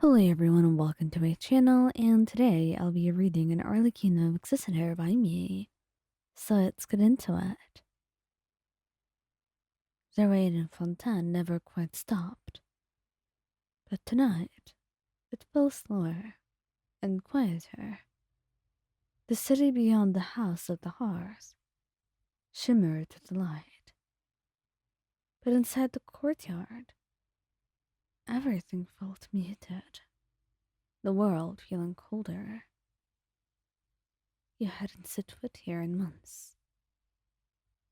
Hello everyone and welcome to my channel, and today I'll be reading an Arlecchino Existencer by me. So let's get into it. The rain in Fontaine never quite stopped, but tonight it felt slower and quieter. The city beyond the house of the hearth shimmered with light, but inside the courtyard everything felt muted, the world feeling colder. You hadn't set foot here in months.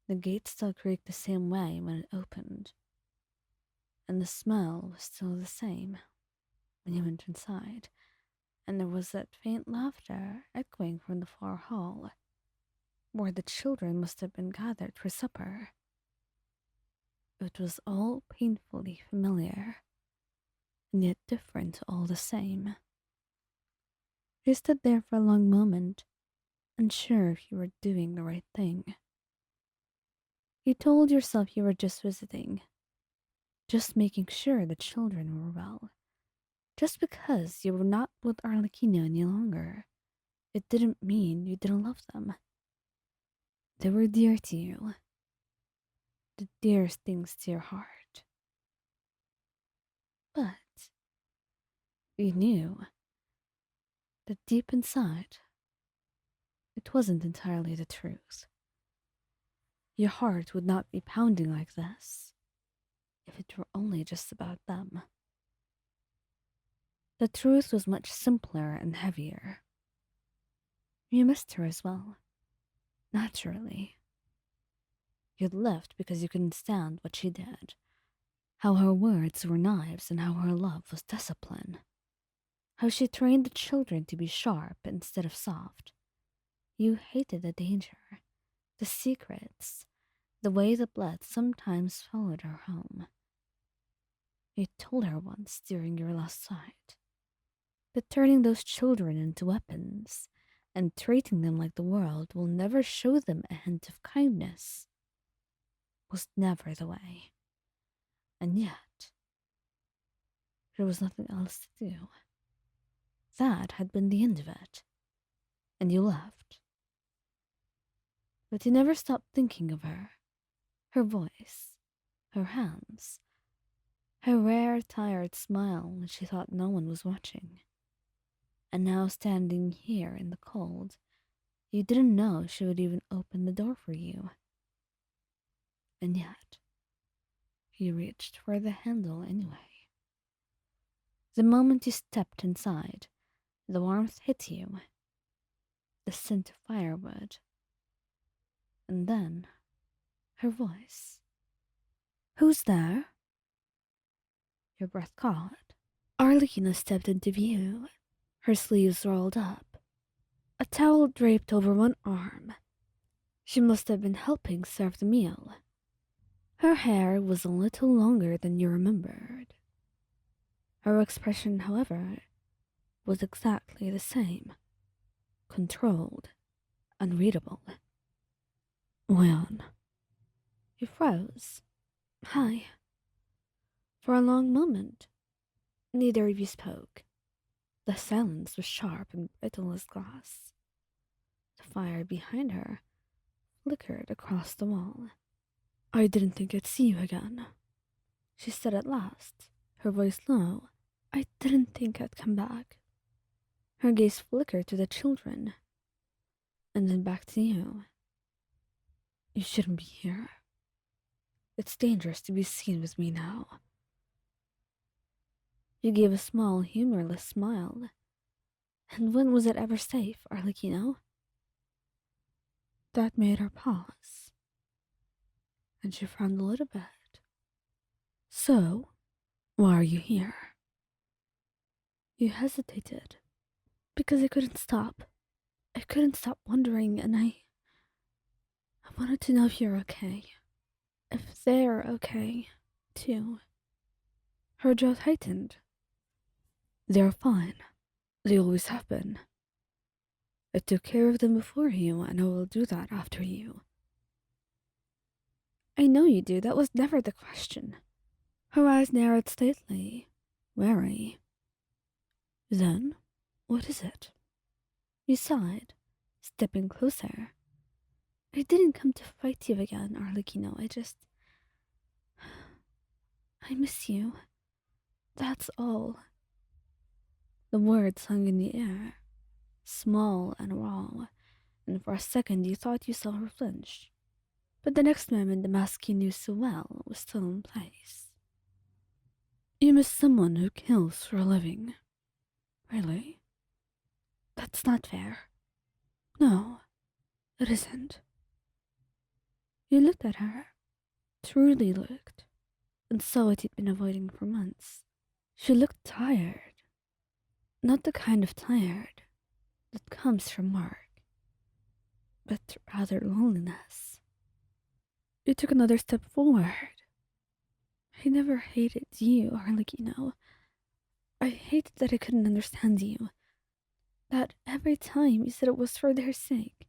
The gate still creaked the same way when it opened, and the smell was still the same when you went inside, and there was that faint laughter echoing from the far hall, where the children must have been gathered for supper. It was all painfully familiar, and yet different all the same. You stood there for a long moment, unsure if you were doing the right thing. You told yourself you were just visiting, just making sure the children were well. Just because you were not with Arlecchino any longer, it didn't mean you didn't love them. They were dear to you, the dearest things to your heart. But you knew that deep inside, it wasn't entirely the truth. Your heart would not be pounding like this if it were only just about them. The truth was much simpler and heavier. You missed her as well, naturally. You'd left because you couldn't stand what she did, how her words were knives and how her love was discipline, how she trained the children to be sharp instead of soft. You hated the danger, the secrets, the way the blood sometimes followed her home. You told her once during your last fight that turning those children into weapons and treating them like the world will never show them a hint of kindness was never the way. And yet, there was nothing else to do. That had been the end of it, and you left. But you never stopped thinking of her, her voice, her hands, her rare, tired smile when she thought no one was watching. And now, standing here in the cold, you didn't know she would even open the door for you. And yet, you reached for the handle anyway. The moment you stepped inside, the warmth hit you, the scent of firewood, and then her voice. "Who's there?" Your breath caught. Arlecchino stepped into view, her sleeves rolled up, a towel draped over one arm. She must have been helping serve the meal. Her hair was a little longer than you remembered. Her expression, however, was exactly the same, controlled, unreadable. "Leon." You froze. "Hi." For a long moment, neither of you spoke. The silence was sharp and brittle as glass. The fire behind her flickered across the wall. "I didn't think I'd see you again," she said at last, her voice low. "I didn't think I'd come back." Her gaze flickered to the children, and then back to you. "You shouldn't be here. It's dangerous to be seen with me now." You gave a small, humorless smile. "And when was it ever safe, Arlecchino?" That made her pause, and she frowned a little bit. "So, why are you here?" You hesitated, because I couldn't stop. I couldn't stop wondering, and I wanted to know if you're okay. If they're okay, too. Her jaw tightened. "They're fine. They always have been. I took care of them before you, and I will do that after you." "I know you do. That was never the question." Her eyes narrowed slightly, wary. Then, what is it? You sighed, stepping closer. I didn't come to fight you again, Arlecchino. I miss you. That's all. The words hung in the air, small and raw, and for a second you thought you saw her flinch. But the next moment the mask you knew so well was still in place. You miss someone who kills for a living. Really? That's not fair. No, it isn't. You looked at her, truly looked, and saw what you'd been avoiding for months. She looked tired. Not the kind of tired that comes from work, but rather loneliness. You took another step forward. I never hated you, Arlecchino. I hated that I couldn't understand you. That every time you said it was for their sake,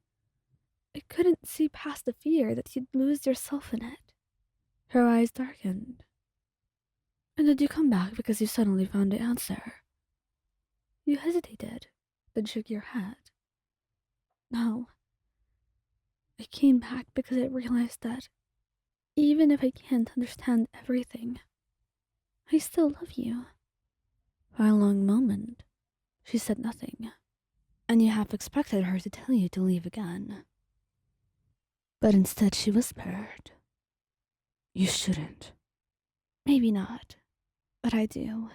I couldn't see past the fear that you'd lose yourself in it. Her eyes darkened. And did you come back because you suddenly found the answer? You hesitated, then shook your head. No, I came back because I realized that even if I can't understand everything, I still love you. For a long moment, she said nothing, and you half expected her to tell you to leave again. But instead she whispered, "You shouldn't." Maybe not, but I do.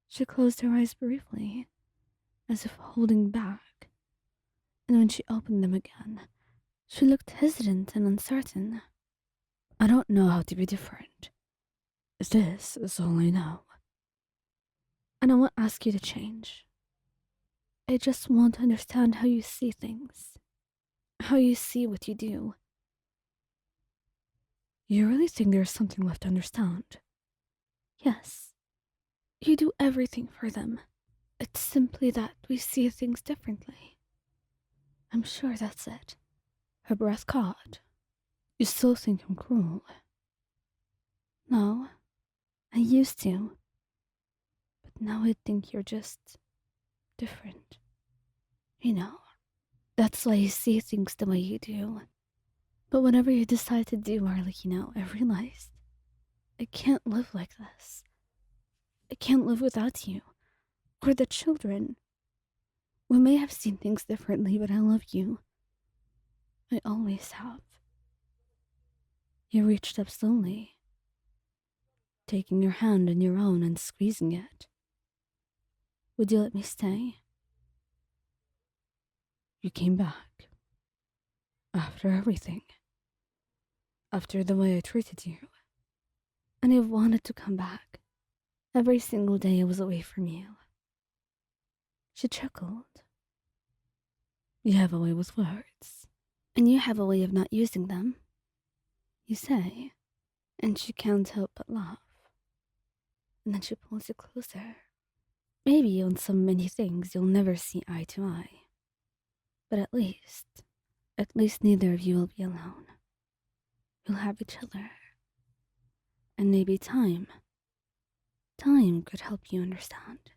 She closed her eyes briefly, as if holding back, and when she opened them again, she looked hesitant and uncertain. I don't know how to be different. This is all I know. And I won't ask you to change. I just want to understand how you see things, how you see what you do. You really think there's something left to understand? Yes. You do everything for them. It's simply that we see things differently. I'm sure that's it. Her breath caught. You still think I'm cruel? No, I used to. But now I think you're just different. You know, that's why you see things the way you do. But whatever you decide to do, Arlecchino, I realized I can't live like this. I can't live without you. Or the children. We may have seen things differently, but I love you. I always have. You reached up slowly, taking your hand in your own and squeezing it. Would you let me stay? You came back. After everything. After the way I treated you. And I wanted to come back. Every single day I was away from you. She chuckled. You have a way with words. And you have a way of not using them. You say, and she can't help but laugh. And then she pulls you closer. Maybe on so many things you'll never see eye to eye. But at least neither of you will be alone. You'll have each other. And maybe time could help you understand.